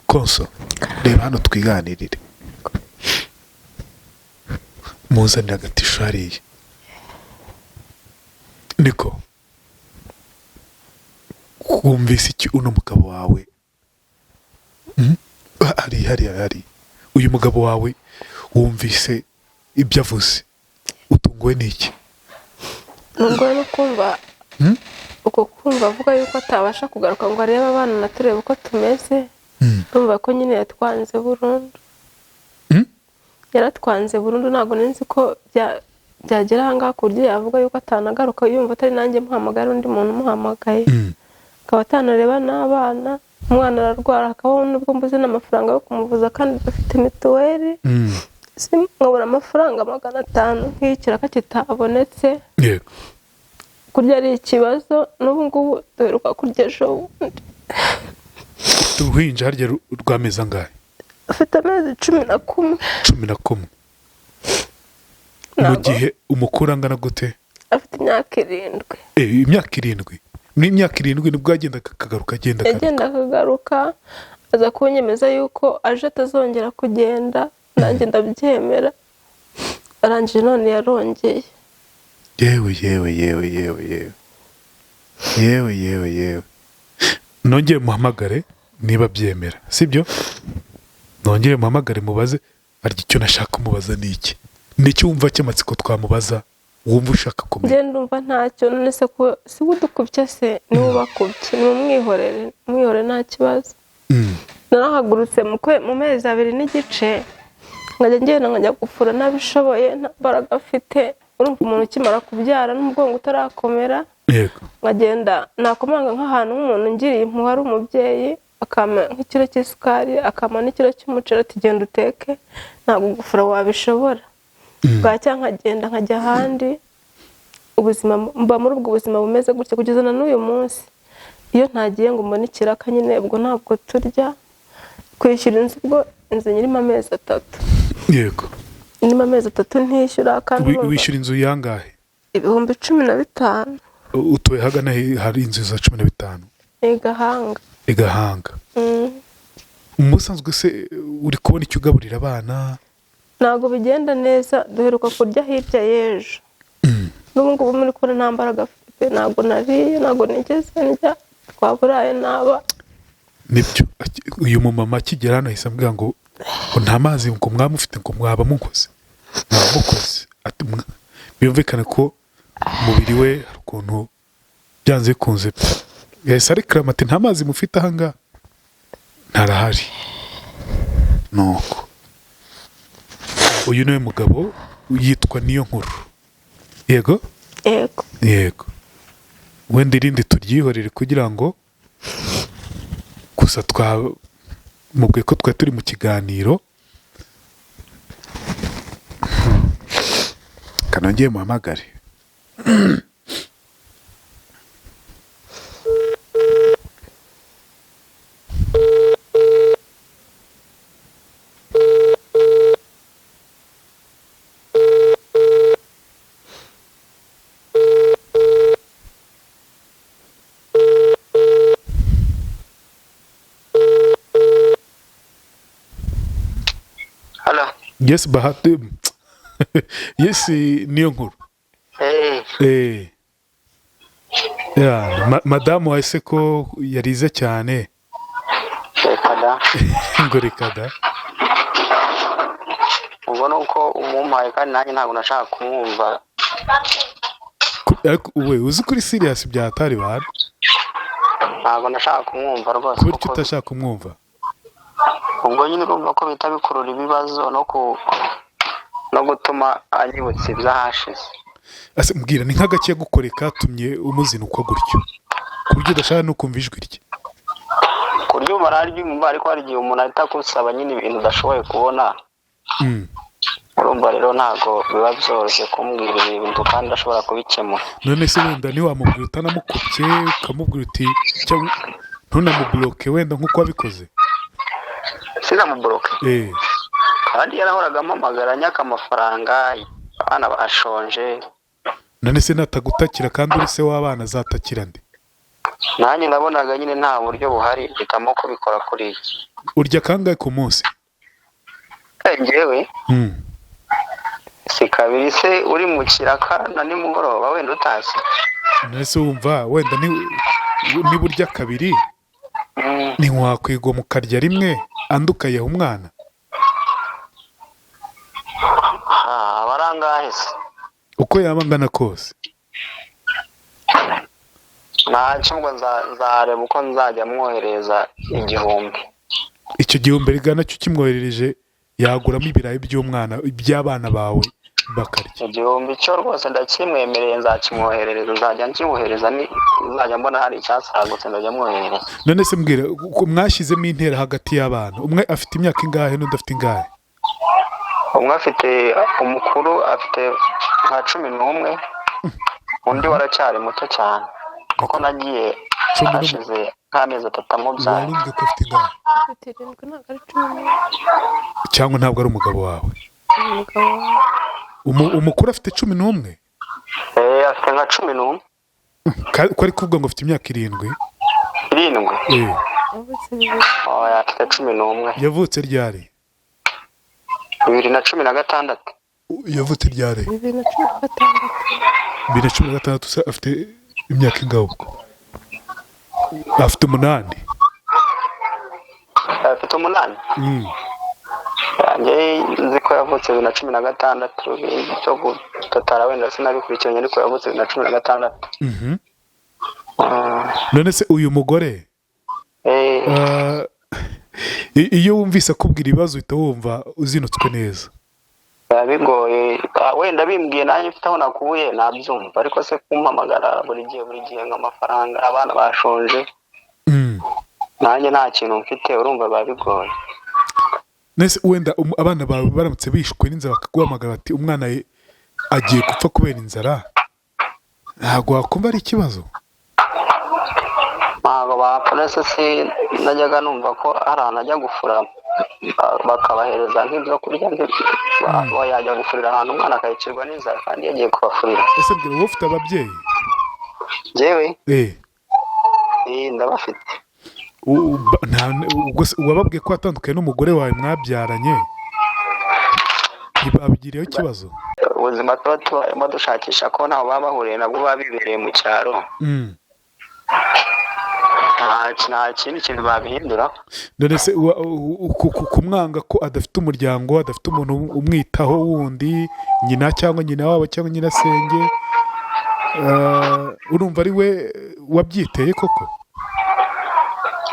Konso reba hano twiganirire. Muzanire agatisho hariya. Niko wumvise iki uno mugabo wawe? Hari uyu mugabo wawe wumvise ibyo avuze utunguwe n'iki? Nubwo no kumva uko kumva avuga yuko atabasha kugaruka ngo arebe abana na turebe uko tumeze. Numva ko nyine yatwanze burundu. Yaratwanze burundu ntabwo nzi ko byagera ahangaha ku buryo yavuga yuko atanagaruka yumva atari nanjye muhamagara undi muntu umuhamagaye. Akaba atanareba n'abana. Umwana ararwara akabaho nubwo mbuze n'amafaranga yo kumuvuza kandi dufite mituweli. Nkabura amafaranga 500 nk'ikiraka kitabonetse. Yego. Kurya ari ikibazo n'ubu ngubu duheruka kurya ejo bundi. Uruhinja harya rwameza angahe? Afite amezi 11. 11. Mu gihe umukuru angana gute? Afite imyaka 7. Imyaka 7. N'imyaka 7 nibwo agenda akagaruka akagaruka aza kunyemeza yuko aje atazongera kugenda nanjye ndabyemera. Arangije none yarongeye. yewe nongere muhamagare niba byemera sibyo nongere muhamagare mubaze arya icyo nashaka kumubaza ni iki n'icyo wumva cy'amatsiko twamubaza wumva ushaka kumenya ngenda umva ntacyo none se ko si udukubye se niwe ubakubye ni umwihorere nta kibazo narahagurutse mu mezi 2 n'igice nkajya ngenda nkajya gufura nabishoboye nta mbaraga afite urumva umuntu ukimara kubyara n'umugongo utarakomera yego nkagenda nakomanga nk'ahantu nk'umuntu ngiriye impuhwe ari umubyeyi akama nk'ikiro cy'isukari akama n'ikiro cy'umuceri ati genda uteke ntabwo gufura wabishobora bwacya nkagenda nkajya ahandi ubuzima mba muri ubwo buzima bumeze gutya kugeza na n'uyu munsi iyo ntagiye ngo mbone ikiraka nyine ubwo ntabwo turya kwishyura inzu ubwo inzu nyirimo amezi 3 yego nyirimo amezi 3 ntishyura kandi wishyura inzu yangahe ibihumbi 15 utuye hagana hari inzu za 15 igahanga umusanzwe se uri kubona icyo ugaburira abana ntabwo bigenda neza duheruka kurya hirya y'ejo n'ubu ngubu muri kubona nta mbaraga afite ntabwo nariye ntabwo nigeze ndya twaburaye naba nibyo uyu mumama akigera hano ahise ambwira ngo nta mazi ngo mwamufite ngo mwaba mukoze biyumvikane ko umubiri we hari ukuntu byanze bikunze yahise arekarama ati nta mazi mufite ahangaha ntarahari nuko uyu niwe mugabo yitwa Niyonkuru yego wenda irindi turyihorere kugira ngo gusa mubwiye ko twari turi mu kiganiro kanongeye muhamagare Yes, Bahati. Yes, Niyonkuru. Madamu wahise ko yarize cyane. Ngo rekada. Ubona uko umumpaye kandi nanjye ntabwo nashaka kumwumva. We uzi kuri serious byatari bari? Ntabwo nashaka kumwumva rwose. Kuri tutashaka kumwumva. Ubwo nyine urumva ko bita bikurura ibibazo no gutuma anyibutsa ibyahashize. Ase mbwira ni nk'agake gukore katumye umuzinukwa gutyo ku buryo udashaka no kumva ijwi rye kuryo bararyo umva ariko hari igihe umuntu ahita kusaba nyine ibintu udashoboye kubona urumva rero ntago biba byoroshye kumbwira ibintu kandi ashobora kubikemura. None se wenda ni wamubwira utanamukubye ukamubwira uti cyangwa ntunamubloke wenda nk'uko wabikoze sinamubloke kandi yarahoraga amamagara nyaka amafaranga abana bashonje. None se natagutakira kandi uri se w'abana azatakira nde? Nanjye nabonaga nyine nta buryo buhari bitamo kubikora kuri iki. Urya kangahe ku munsi? Njyewe si kabiri se uri mu kiraka na nimugoroba wenda utashye. None se wumva wenda ni burya kabiri ni wakwigo mukarya rimwe andi ukayaha umwana? Abarangahe se uko yaba angana kose ntacyo ngo nzareba uko nzajya mwohereza 1000. Icyo 1000 rigana cyo kimwoherereje yaguramo ibirayi by'umwana iby'abana bawe bakarya. 1000 cyo rwose ndakimwemereye nzakimwoherereza nzajya nkimuhereza nzajya mbona hari icyasagutse ndajya mwoherereza. None se mbwira uko mwashyizemo intera hagati y'abana umwe afite imyaka ingahe n'undi afite ingahe? Umwe afite umukuru afite nka 11 undi waracyari muto cyane kuko nagiye hashize nk'amezi 3 mubyara. Warumve ko afite ingahe? Cyangwa ntabwo ari umugabo wawe? Umukuru afite 11? Afite nka 11. Ko ari kuvuga ngo afite imyaka 7? 7? Afite 11. Yavutse ryari? 2016. yavutse ryari? 2016. 2016. Se afite imyaka ingahe ubwo? Afite 8. afite 8. yanjye nzi ko yavutse 2016, cyo gutotara wenda sinabikurikiranye, ariko yavutse 2016. None se uyu mugore iyo wumvise akubwira ibibazo uhita wumva uzinutswe neza? bigoye wenda bimbwiye nanjye mfite aho nakuye nabyumva, ariko se kumpamagara buri gihe nk'amafaranga, abana bashonje, nanjye nta kintu mfite, urumva biba bigoye. Nese wenda abana bawe baramutse bishwe n'inzara bakaguhamagara bati umwana agiye gupfa kubera inzara, ntabwo wakumva ari ikibazo? ntabwo bapfa. Nese se najyaga numva ko hari ahantu ajya gufura bakabahereza nk'ibyo kurya, yajya gufurira ahantu umwana akayicirwa n'inzara kandi yagiye kubafurira. Ese mbwira, wowe ufite ababyeyi? Njyewe ndabafite. Wababwiye ko watandukanye n'umugore wawe mwabyaranye, ntibabigiriyeho ikibazo? Ubuzima tuba tubayemo dushakisha ko ntaho baba bahuriye nabwo, baba bibereye mu cyaro, nta kindi kintu babihindura. None se kumwanga ko adafite umuryango, adafite umuntu umwitaho wundi, nyina cyangwa nyina wabo cyangwa nyina senge, urumva ari we wabyiteye koko?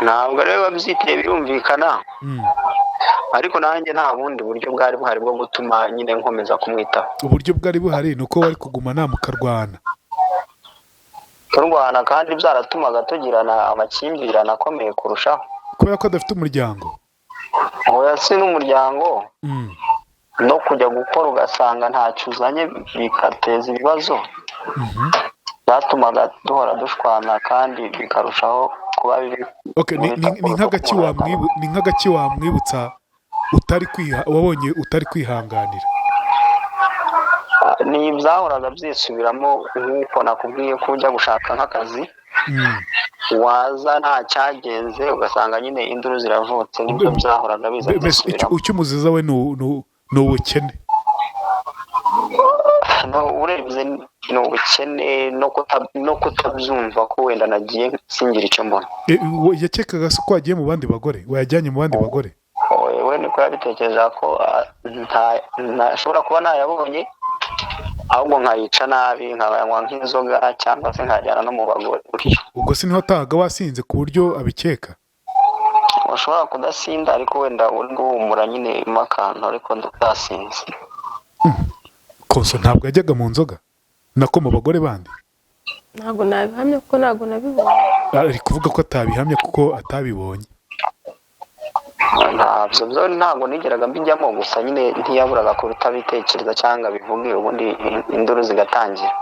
Ntabwo ari we wabyiteye, birumvikana, ariko nanjye nta bundi buryo bwari buhari bwo gutuma nyine nkomeza kumwitaho. Uburyo bwari buhari ni uko wari kuguma mukarwana kandi byaratumaga tugirana amakimbirane akomeye kurushaho, kubera ko adafite umuryango. oya, si n'umuryango, no kujya gukora ugasanga ntacyo uzanye bigateza ibibazo, byatumaga duhora dushwana kandi bikarushaho kuba bibi. Ni nk'agaki wamwibutsa wabonye utari kwihanganira? Ni ibyahoraga byisubiramo, nk'uko nakubwiye ko ujya gushaka nk'akazi, waza nta cyagenze ugasanga nyine induru ziravutse, nibyo byahoraga biza byisubiramo. Icyo umuziza we ni ubukene? urebye ni ubukene no kutabyumva ko wenda nagiye singira icyo mbona. Yakekaga se ko wagiye mu bandi bagore, wayajyanye mu bandi bagore? we niko yabitekereza ko ntashobora kuba nayabonye, ahubwo nkayica nabi, nkabanywa nk'inzoga cyangwa se nkajyana no mu bagore. Ubwo se niho atahaga wasinze ku buryo abikeka? Ushobora kudasinda, ariko wenda uri guhumura nyine irimo akantu, ariko ndasinze. Konso ntabwo yajyaga mu nzoga nako mu bagore bandi? Ntabwo nabihamya kuko ntabwo nabibonye. Ari kuvuga ko atabihamya kuko atabibonye? Ntabwo nigeraga mbijyamo, gusa nyine ntiyaburaga kubitabitekereza cyangwa bivuge, ubundi induru zigatangira.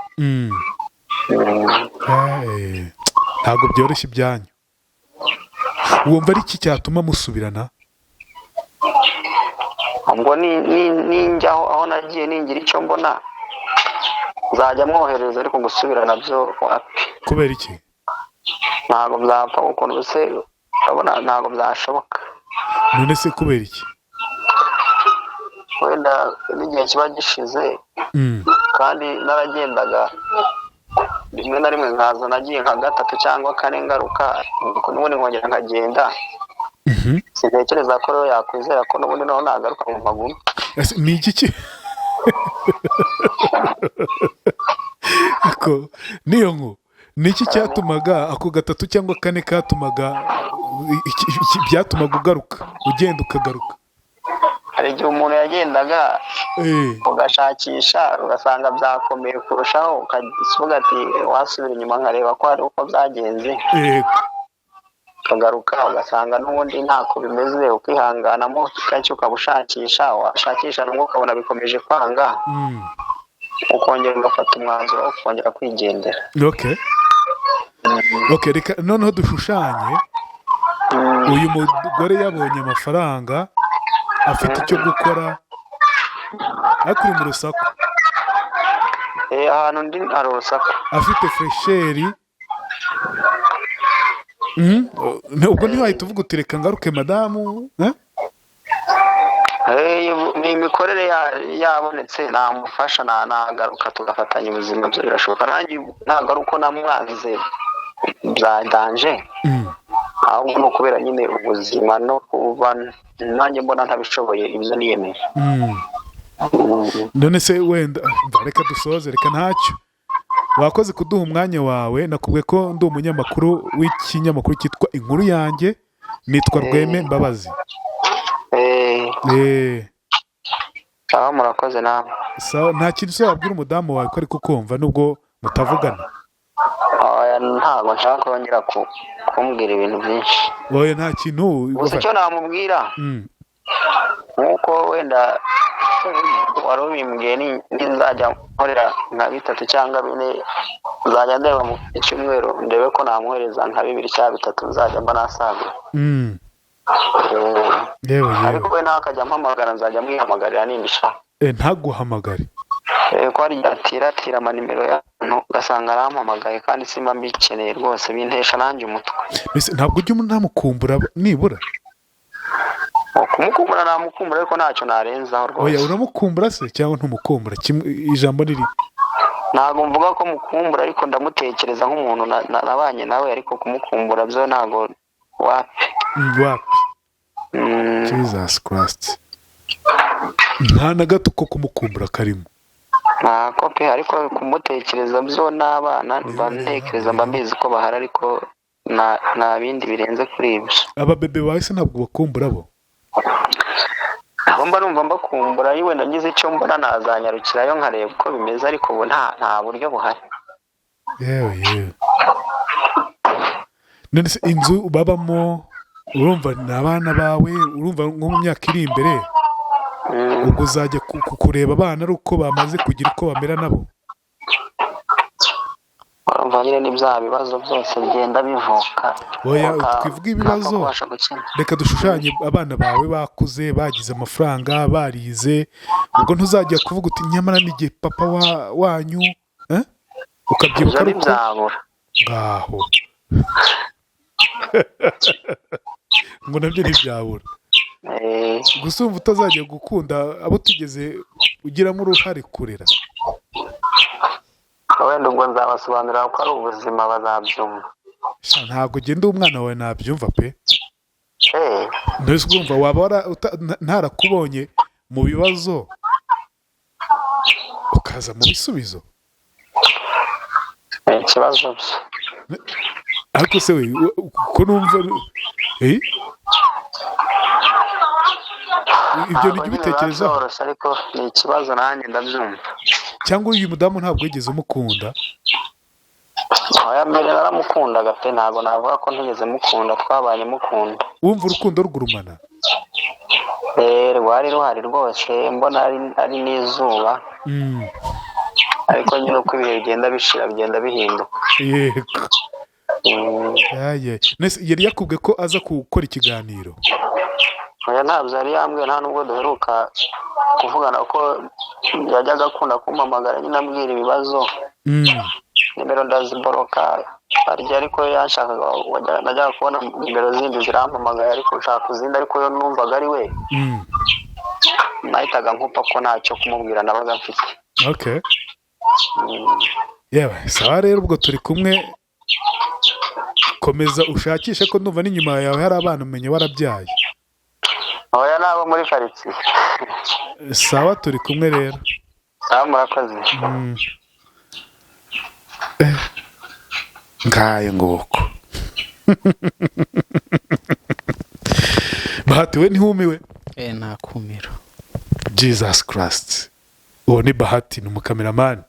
Ntabwo byoroshye ibyanyu. Wumva ari iki cyatuma musubirana? ubwo ninjya aho nagiye ningira icyo mbona nzajya mwohereza, ariko gusubirana byo wapi. Kubera iki? Ntabwo byapfa kuko rwose urabona ntabwo byashoboka. None se kubera iki? Wenda n'igihe kiba gishize, kandi naragendaga rimwe na rimwe nkaza nagiye nka 3 cyangwa 4 ngaruka, n'ubundi nkongera nkagenda. Sintekereza ko rero yakwizera ko n'ubundi naho nagaruka mu maguru. Ni iki ko niyo ngo niki cyatumaga ako 3 cyangwa 4 katumaga byatumaga ugaruka, ugenda ukagaruka? Hari igihe umuntu yagendaga ugashakisha ugasanga byakomeye kurushaho, ukavuga ati wasubira inyuma nkareba ko hari uko byagenze, ukagaruka ugasanga n'ubundi ntako bimeze, ukihanganamo kenshi ukabushakisha, washakisha n'ubwo ukabona bikomeje kwanga, ukongera ugafata umwanzuro wo kongera kwigendera. Okay, reka noneho dushushanye. Uyu mugore yabonye amafaranga, afite icyo gukora, ariko uri mu rusaku. Ahantu ndi hari urusaku. Afite fresheri. Ubwo ntiwahita uvuga uti reka ngaruke madamu? ni imikorere yabonetse namufasha nagaruka tugafatanya ubuzima byo birashoboka nanjye ntabwo ari uko namwanze byadanje ahubwo ni ukubera nyine ubuzima no kuba nanjye mbona ntabishoboye ibyo niyemeje. none se wenda reka dusoze reka ntacyo wakoze kuduha umwanya wawe nakubwiye ko ndi umunyamakuru w'ikinyamakuru cyitwa Inkuru Yanjye nitwa Rweme Mbabazi. aho murakoze namwe. nta kintu se wabwira umudamu wawe ko ari kukumva nubwo mutavugana? ntabwo nshaka kongera kumbwira ibintu byinshi. oya nta kintu gusa icyo namubwira nk'uko wenda wari ubimbwiye nzajya nkorera nka 3 cyangwa 4 nzajya ndeba mu cyumweru ndebe ko namwohereza nka 2 cyangwa 3 nzajya mba nasagura. ariko we ntakajya mpamagara nzajya mwihamagarira nindisha. ntaguhamagare ko ari atira amanimero y'abantu ugasanga arampamagaye kandi simba mbikeneye rwose bintesha nanjye umutwe. mbese ntabwo ujya unamukumbura nibura? kumukumbura namukumbura ariko ntacyo narenzaho rwose. oya uramukumbura se cyangwa ntumukumbura? ijambo riri ntabwo mvuga ko mukumbura ariko ndamutekereza nk'umuntu nabanye nawe ariko kumukumbura byo ntabwo wapi. Jesus Christ. nta na gato ko kumukumbura karimo. ntako pe ariko kumutekereza byo n'abana bantekereza mba mbizi ko bahari ariko nta bindi birenze kuri ibyo. ababebe bawe se ntabwo bakumbura bo? aho mba numva mbakumbura yewe nagize icyo mbona nazanyarukirayo nkareba uko bimeze ariko ubu nta buryo buhari. yewe none se inzu babamo urumva ni abana bawe urumva nko mu myaka iri imbere ubwo uzajya kureba abana ari uko bamaze kugira uko bamera nabo? urumva nyine ni bya bibazo byose bigenda bivuka. oya twivuga ibibazo reka dushushanye abana bawe bakuze bagize amafaranga barize ubwo ntuzajya kuvuga uti nyamara n'igihe papa wanyu ukabyibuka ari uko ngaho ngo nabyo ntibyabura. gusa umva utazajya gukunda abo tugeze ugiramo uruhare kurera. wenda ubwo nzabasobanurira ko ari ubuzima bazabyumva. ntabwo ugenda umwana wawe nabyumva pe. mbese urumva waba ntarakubonye mu bibazo ukaza mu bisubizo. ikibazo ariko se we ko numva ibyo nijya ubitekerezaho ariko ni ikibazo nanjye ndabyumva. cyangwa uyu mudamu ntabwo yigeze umukunda? oya mbere naramukundaga pe ntabwo navuga ko ntigeze mukunda twabanye mukunda. wumva urukundo rugurumana? rwari ruhari rwose mbona ari n'izuba ariko nyine uko ibihe bigenda bishira bigenda bihinduka. yego yari yakubwiye ko aza gukora ikiganiro? oya ntabwo yari yambwiye nta nubwo duheruka kuvugana ko yajyaga akunda kumpamagara nyine ambwira ibibazo. nimero ndaziboroka arya ariko yanshakaga najyaga kubona nimero zindi zirampamagaye ariko ushaka kuzindi ariko yo numvaga ari we nahitaga nkupa ko ntacyo kumubwira nabaga mfite. okay yewe sawa rero ubwo turi kumwe komeza ushakishe ko ndumva n'inyuma yawe hari abana umenye warabyaye. oya nabo muri karitsiye. sawa turi kumwe rero. sawa murakoze. ngayo nguko Bahati we ntihumiwe? nakumiro. Jesus Christ. uwo ni Bahati ni umukameramani.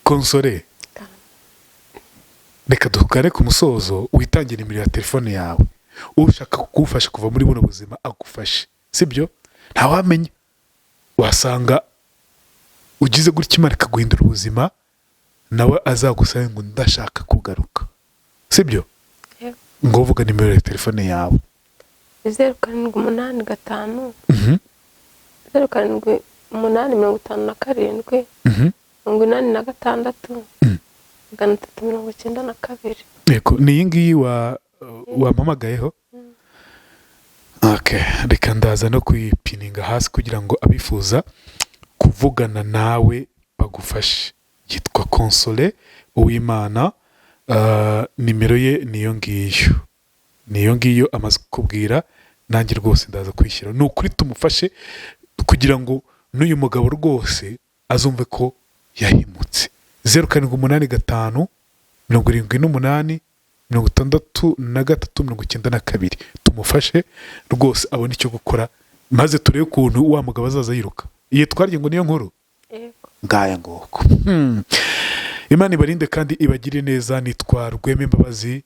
konsore reka dukane ku musozo witangira nimero ya telefone yawe ushaka kugufasha kuva muri buno buzima agufashe sibyo? ntawamenya wasanga ugize gutya Imana ikaguhindura ubuzima nawe azagusaba ngo ndashaka kugaruka sibyo? ngo uvuga nimero ya telefone yawe. 0785 0785 86 392. yego ni iyi ngiyi wampamagayeho. Okay, reka ndaza no kuyipininga hasi kugira ngo abifuza kuvugana nawe bagufashe. Yitwa Console Uwimana. Nimero ye niyo ngiyo amaze kukubwira, nanjye rwose ndaza kwishyira. Ni ukuri tumufashe kugira ngo n'uyu mugabo rwose azumve ko yahimutse. 0785 78 63 92. Tumufashe rwose abone icyo gukora, maze turebe ukuntu wa mugabo azaza yiruka. Iye twarye ngo niyo nkuru ngaya ngoko. Imana ibarinde kandi ibagire neza. Nitwa Rwema Imbabazi.